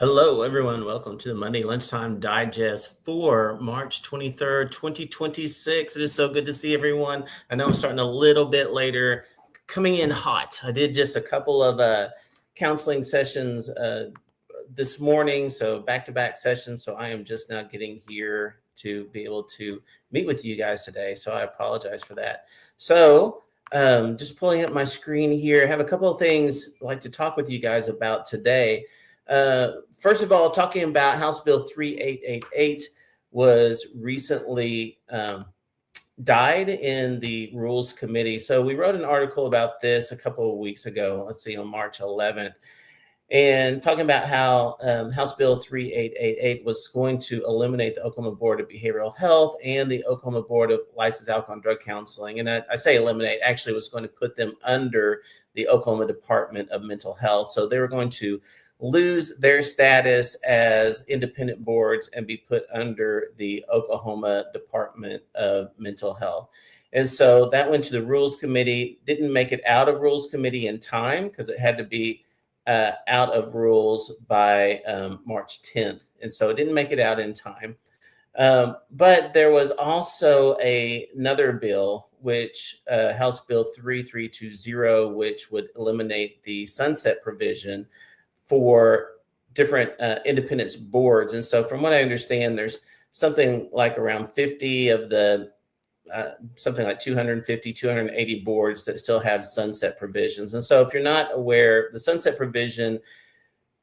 Hello, everyone. Welcome to the Monday Lunchtime Digest for March 23rd, 2026. It is so good to see everyone. I know I'm starting a little bit later, coming in hot. I did just a couple of counseling sessions this morning, so back-to-back sessions. So I am just now getting here to be able to meet with you guys today. So I apologize for that. Just pulling up my screen here. I have a couple of things I'd like to talk with you guys about today. First of all, talking about House Bill 3888 was recently died in the Rules Committee. So we wrote an article about this a couple of weeks ago, let's see, on March 11th, and talking about how House Bill 3888 was going to eliminate the Oklahoma Board of Behavioral Health and the Oklahoma Board of Licensed Alcohol and Drug Counseling. And I say eliminate, actually was going to put them under the Oklahoma Department of Mental Health. So they were going to lose their status as independent boards and be put under the Oklahoma Department of Mental Health. And so that went to the Rules Committee, didn't make it out of Rules Committee in time because it had to be out of rules by March 10th. And so it didn't make it out in time. But there was also another bill, which House Bill 3320, which would eliminate the sunset provision for different independence boards. And so from what I understand, there's something like around 50 of the something like 250, 280 boards that still have sunset provisions. And so if you're not aware, the sunset provision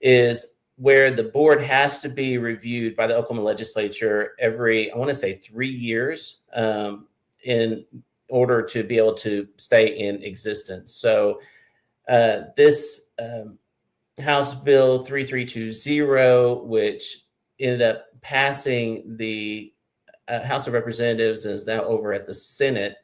is where the board has to be reviewed by the Oklahoma legislature every, I want to say 3 years in order to be able to stay in existence. So this House Bill 3320, which ended up passing the House of Representatives and is now over at the Senate,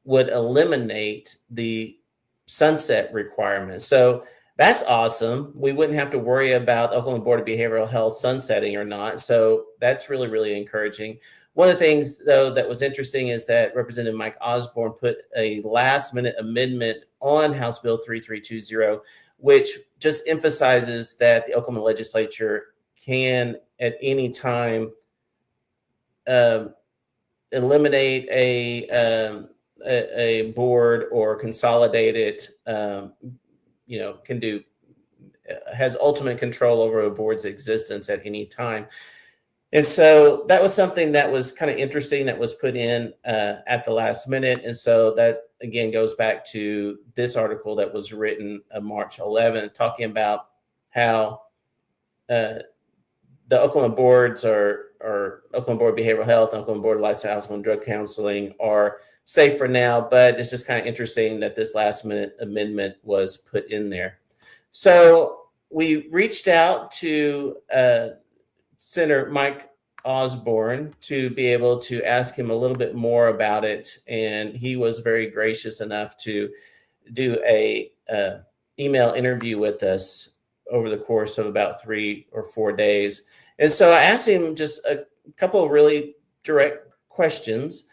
would eliminate the sunset requirement. So that's awesome. We wouldn't have to worry about the Oklahoma Board of Behavioral Health sunsetting or not. So that's really, really encouraging. One of the things, though, that was interesting is that Representative Mike Osborne put a last-minute amendment on House Bill 3320, which just emphasizes that the Oklahoma legislature can at any time eliminate a board or consolidate it, has ultimate control over a board's existence at any time. And so that was something that was kind of interesting that was put in at the last minute. And so that, again, goes back to this article that was written March 11th, talking about how the Oklahoma boards or Oklahoma Board of Behavioral Health, Oklahoma Board of Licensed Alcohol and Drug Counseling are safe for now, but it's just kind of interesting that this last minute amendment was put in there. So we reached out to Senator Mike Osborne to be able to ask him a little bit more about it, and he was very gracious enough to do a email interview with us over the course of about 3 or 4 days. And so I asked him just a couple of really direct questions.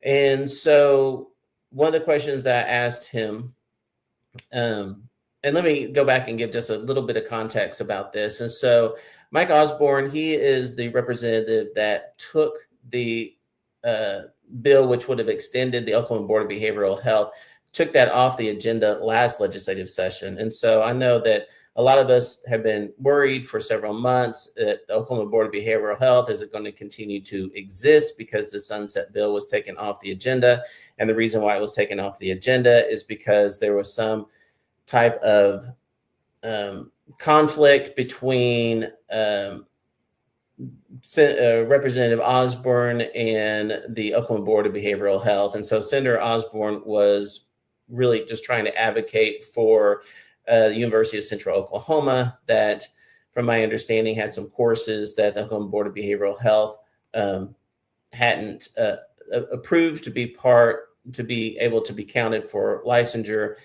And so one of the questions that I asked him, and let me go back and give just a little bit of context about this. And so Mike Osborne, he is the representative that took the bill, which would have extended the Oklahoma Board of Behavioral Health, took that off the agenda last legislative session. And so I know that a lot of us have been worried for several months that the Oklahoma Board of Behavioral Health is going to continue to exist because the sunset bill was taken off the agenda. And the reason why it was taken off the agenda is because there was some type of conflict between Representative Osborne and the Oklahoma Board of Behavioral Health. And so Senator Osborne was really just trying to advocate for the University of Central Oklahoma that, from my understanding, had some courses that the Oklahoma Board of Behavioral Health hadn't approved to be able to be counted for licensure.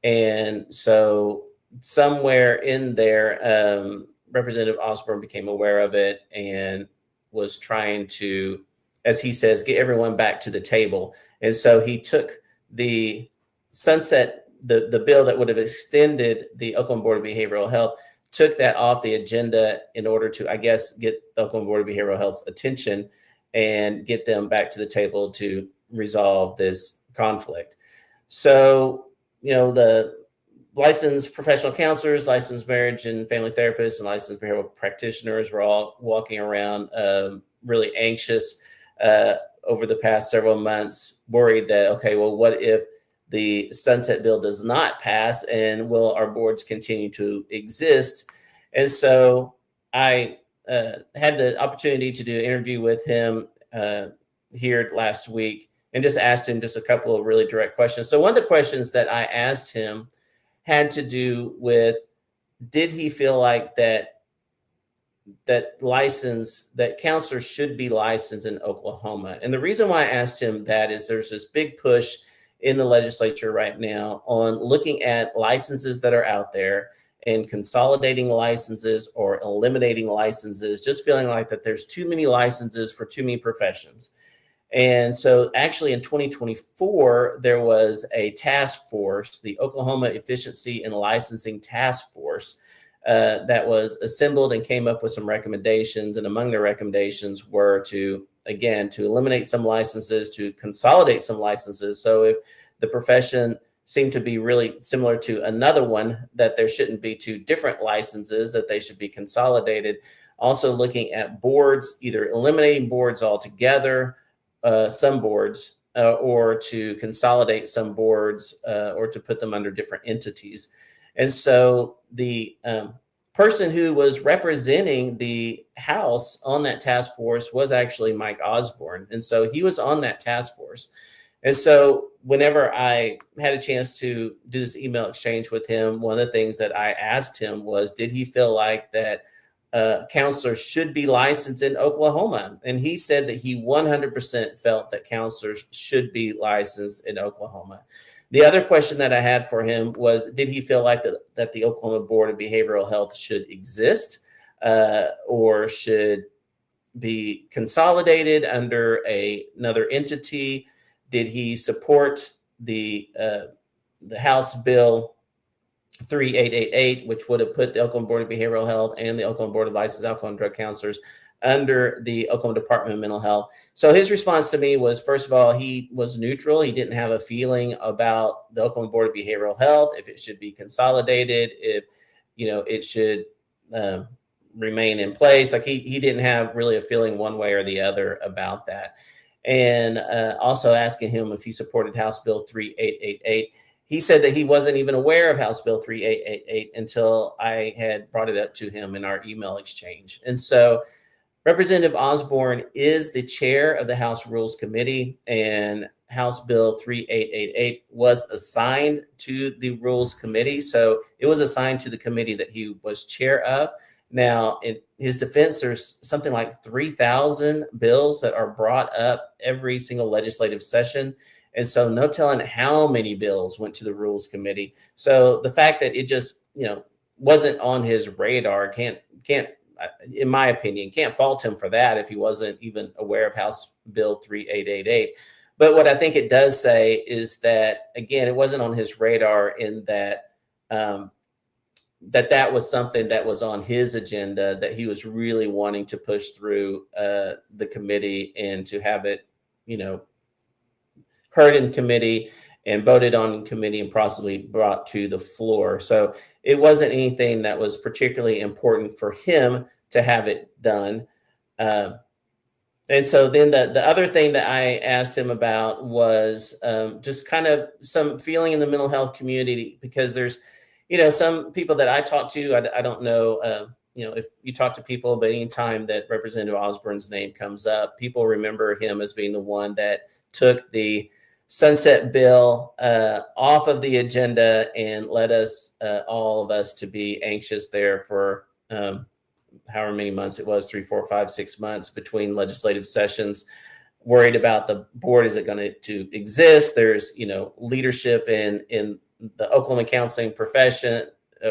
And so somewhere in there, Representative Osborne became aware of it and was trying to, as he says, get everyone back to the table. And so he took the sunset, the bill that would have extended the Oklahoma Board of Behavioral Health, took that off the agenda in order to, I guess, get the Oklahoma Board of Behavioral Health's attention and get them back to the table to resolve this conflict. So, the licensed professional counselors, licensed marriage and family therapists, and licensed behavioral practitioners were all walking around really anxious over the past several months, worried that, okay, well, what if the sunset bill does not pass, and will our boards continue to exist? And so I had the opportunity to do an interview with him here last week, and just asked him just a couple of really direct questions. So one of the questions that I asked him had to do with, did he feel like that counselors should be licensed in Oklahoma? And the reason why I asked him that is there's this big push in the legislature right now on looking at licenses that are out there and consolidating licenses or eliminating licenses, just feeling like that there's too many licenses for too many professions. And so actually in 2024, there was a task force, the Oklahoma Efficiency and Licensing Task Force, that was assembled and came up with some recommendations. And among their recommendations were to eliminate some licenses, to consolidate some licenses. So if the profession seemed to be really similar to another one, that there shouldn't be two different licenses, that they should be consolidated. Also looking at boards, either eliminating boards altogether, some boards, or to consolidate some boards, or to put them under different entities. And so the person who was representing the House on that task force was actually Mike Osborne. And so he was on that task force. And so whenever I had a chance to do this email exchange with him, one of the things that I asked him was, did he feel like that counselors should be licensed in Oklahoma? And he said that he 100% felt that counselors should be licensed in Oklahoma. The other question that I had for him was, did he feel like that the Oklahoma Board of Behavioral Health should exist, or should be consolidated under another entity? Did he support the House Bill 3888, which would have put the Oklahoma Board of Behavioral Health and the Oklahoma Board of Licensed Alcohol and Drug Counselors under the Oklahoma Department of Mental Health? So his response to me was, first of all, he was neutral. He didn't have a feeling about the Oklahoma Board of Behavioral Health, if it should be consolidated, if it should remain in place. Like he didn't have really a feeling one way or the other about that. And also asking him if he supported House Bill 3888. He said that he wasn't even aware of House Bill 3888 until I had brought it up to him in our email exchange. And so Representative Osborne is the chair of the House Rules Committee, and House Bill 3888 was assigned to the Rules Committee. So it was assigned to the committee that he was chair of. Now, in his defense, there's something like 3,000 bills that are brought up every single legislative session. And so no telling how many bills went to the Rules Committee. So the fact that it just, wasn't on his radar can't, in my opinion, can't fault him for that if he wasn't even aware of House Bill 3888. But what I think it does say is that, again, it wasn't on his radar in that that was something that was on his agenda, that he was really wanting to push through the committee and to have it, heard in committee and voted on in committee and possibly brought to the floor. So it wasn't anything that was particularly important for him to have it done. And so then the other thing that I asked him about was just kind of some feeling in the mental health community, because there's, some people that I talk to, I don't know, if you talk to people, but anytime that Representative Osborne's name comes up, people remember him as being the one that took the sunset bill off of the agenda and led us, all of us, to be anxious there for however many months it was, 3, 4, 5, 6 months between legislative sessions, worried about the board. Is it going to exist? There's, leadership in the Oklahoma counseling profession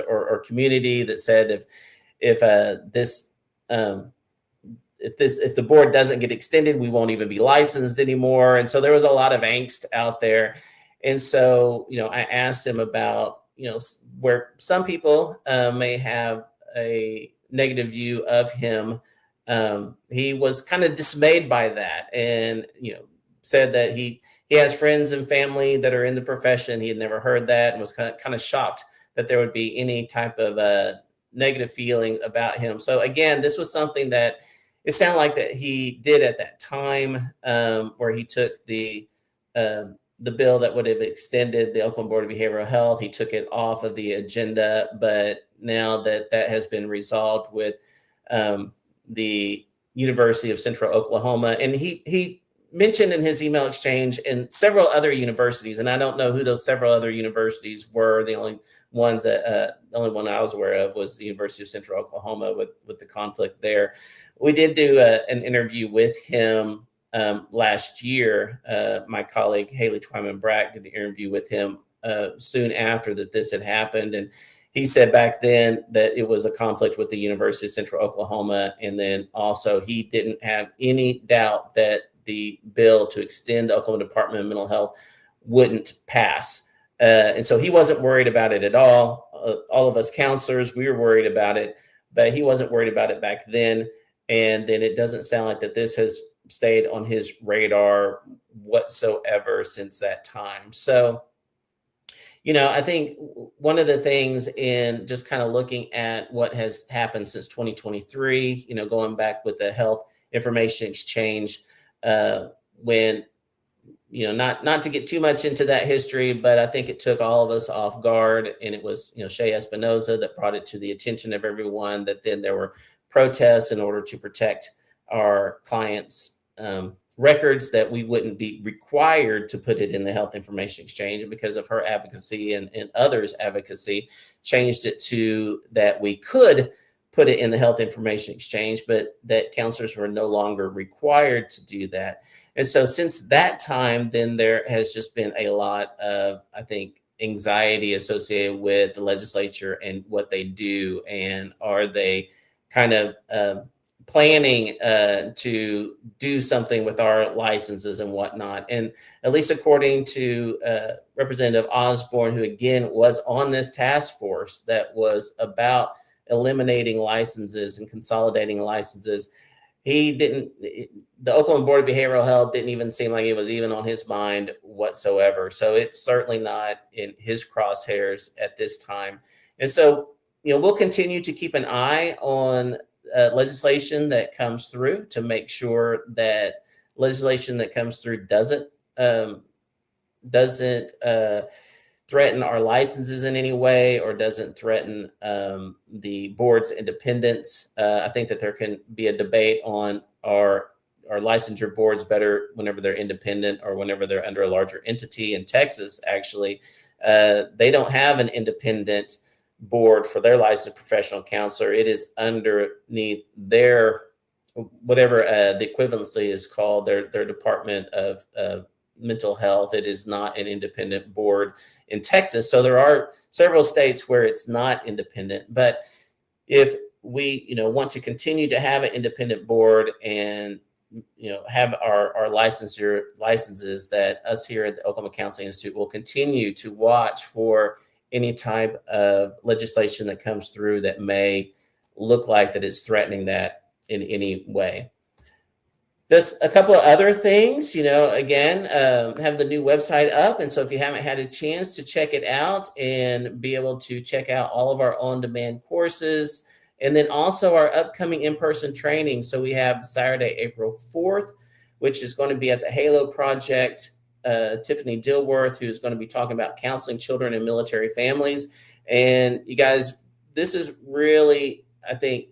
or community that said if the board doesn't get extended, we won't even be licensed anymore. And so there was a lot of angst out there. And so, I asked him about, where some people may have a negative view of him. He was kind of dismayed by that, and said that he has friends and family that are in the profession. He had never heard that, and was kind of shocked that there would be any type of negative feeling about him. So again, this was something that it sounded like that he did at that time, where he took the bill that would have extended the Oklahoma Board of Behavioral Health. He took it off of the agenda, but now that that has been resolved with the University of Central Oklahoma, and he mentioned in his email exchange and several other universities, and I don't know who those several other universities were. The only one I was aware of was the University of Central Oklahoma with the conflict there. We did do an interview with him last year. My colleague Haley Twyman Brack did an interview with him soon after that this had happened, and he said back then that it was a conflict with the University of Central Oklahoma, and then also he didn't have any doubt that the bill to extend the Oklahoma Department of Mental Health wouldn't pass. And so he wasn't worried about it at all. All of us counselors, we were worried about it, but he wasn't worried about it back then. And then it doesn't sound like that this has stayed on his radar whatsoever since that time. So, I think one of the things in just kind of looking at what has happened since 2023, going back with the health information exchange, when not to get too much into that history, but I think it took all of us off guard, and it was Shea Espinoza that brought it to the attention of everyone, that then there were protests in order to protect our clients' records, that we wouldn't be required to put it in the health information exchange. And because of her advocacy and others' advocacy, changed it to that we could put it in the health information exchange, but that counselors were no longer required to do that. And so since that time, then there has just been a lot of, I think, anxiety associated with the legislature and what they do. And are they kind of planning to do something with our licenses and whatnot? And at least according to Representative Osborne, who again was on this task force that was about eliminating licenses and consolidating licenses, the Oklahoma Board of Behavioral Health didn't even seem like it was even on his mind whatsoever. So it's certainly not in his crosshairs at this time. And so, we'll continue to keep an eye on legislation that comes through to make sure that legislation that comes through doesn't threaten our licenses in any way, or doesn't threaten the board's independence. I think that there can be a debate on our licensure boards better whenever they're independent or whenever they're under a larger entity. In Texas, actually, they don't have an independent board for their licensed professional counselor. It is underneath their, whatever the equivalency is called, their Department of Mental Health. It is not an independent board in Texas. So there are several states where it's not independent. But if we want to continue to have an independent board and have our licenses, that us here at the Oklahoma Counseling Institute will continue to watch for any type of legislation that comes through that may look like that it's threatening that in any way. Just a couple of other things, again, have the new website up. And so if you haven't had a chance to check it out and be able to check out all of our on-demand courses, and then also our upcoming in-person training. So we have Saturday, April 4th, which is going to be at the Halo Project. Tiffany Dilworth, who's going to be talking about counseling children and military families. And you guys, this is really, I think,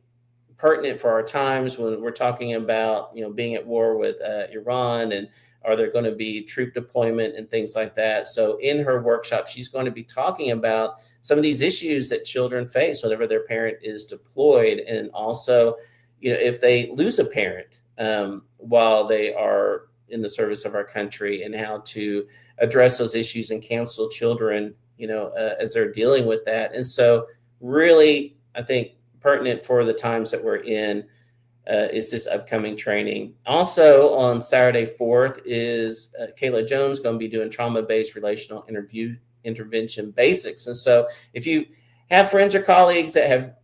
pertinent for our times when we're talking about, being at war with Iran, and are there going to be troop deployment and things like that. So in her workshop, she's going to be talking about some of these issues that children face whenever their parent is deployed, and also, if they lose a parent while they are in the service of our country, and how to address those issues and counsel children, as they're dealing with that. And so really, I think, pertinent for the times that we're in is this upcoming training. Also on Saturday 4th is Kayla Jones going to be doing trauma-based relational intervention basics. And so if you have friends or colleagues that have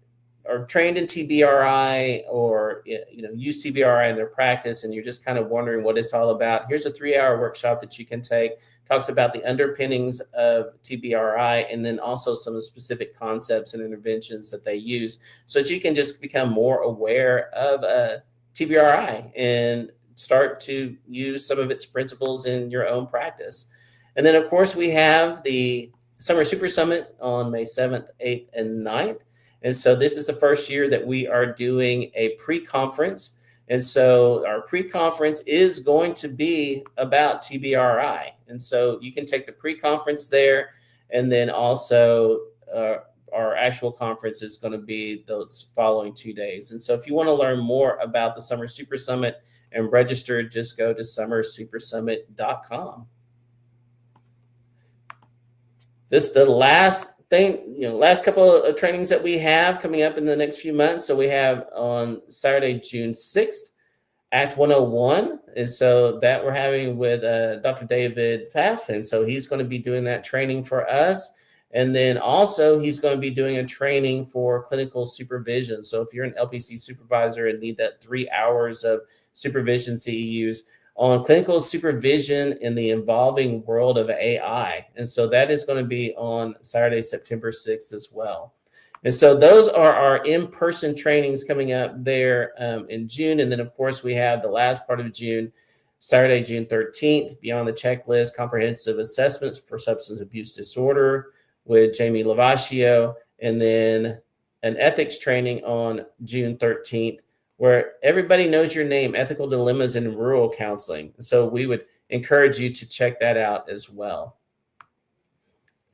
are trained in TBRI or use TBRI in their practice, and you're just kind of wondering what it's all about, here's a 3-hour workshop that you can take. Talks about the underpinnings of TBRI and then also some of the specific concepts and interventions that they use so that you can just become more aware of TBRI and start to use some of its principles in your own practice. And then, of course, we have the Summer Super Summit on May 7th, 8th, and 9th. And so this is the first year that we are doing a pre-conference. And so our pre-conference is going to be about TBRI. And so you can take the pre-conference there. And then also our actual conference is going to be those following 2 days. And so if you want to learn more about the Summer Super Summit and register, just go to summersupersummit.com. This is the last thing, last couple of trainings that we have coming up in the next few months. So we have on Saturday, June 6th, Act 101. And so that we're having with Dr. David Pfaff. And so he's going to be doing that training for us. And then also he's going to be doing a training for clinical supervision. So if you're an LPC supervisor and need that 3 hours of supervision CEUs on clinical supervision in the evolving world of AI. And so that is going to be on Saturday, September 6th as well. And so those are our in-person trainings coming up there in June. And then, of course, we have the last part of June, Saturday, June 13th, Beyond the Checklist, Comprehensive Assessments for Substance Abuse Disorder with Jamie Lavascio, and then an ethics training on June 13th, where everybody knows your name, Ethical Dilemmas in Rural Counseling. So we would encourage you to check that out as well.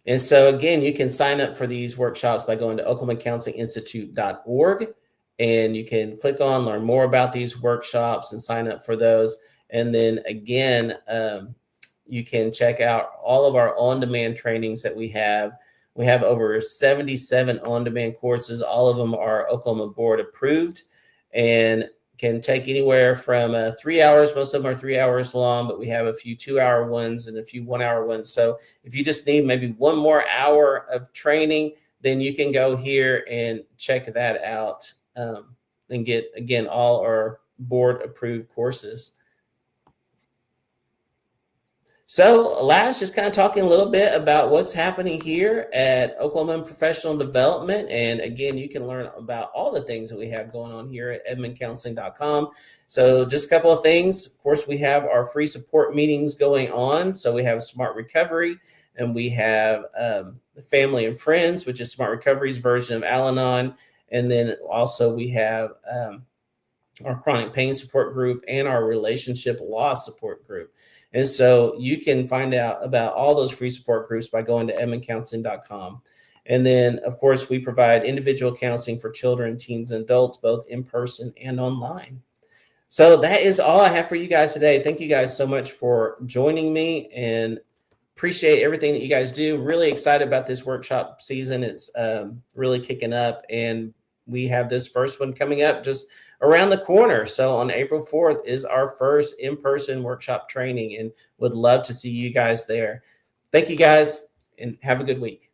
And so again, you can sign up for these workshops by going to oklahomacounselinginstitute.org, and you can click on learn more about these workshops and sign up for those. And then again, you can check out all of our on-demand trainings that we have. We have over 77 on-demand courses. All of them are Oklahoma Board approved and can take anywhere from 3 hours. Most of them are 3 hours long, but we have a few 2-hour ones and a few 1-hour ones. So if you just need maybe one more hour of training, then you can go here and check that out and get, again, all our board approved courses. So last, just kind of talking a little bit about what's happening here at Oklahoma Professional Development. And again, you can learn about all the things that we have going on here at edmondcounseling.com. So just a couple of things. Of course, we have our free support meetings going on. So we have Smart Recovery, and we have Family and Friends, which is Smart Recovery's version of Al-Anon. And then also we have our chronic pain support group and our relationship loss support group. And so you can find out about all those free support groups by going to edmondcounseling.com. And then, of course, we provide individual counseling for children, teens, and adults, both in person and online. So that is all I have for you guys today. Thank you guys so much for joining me, and appreciate everything that you guys do. Really excited about this workshop season. It's really kicking up, and we have this first one coming up just around the corner. So on April 4th is our first in-person workshop training, and would love to see you guys there. Thank you guys, and have a good week.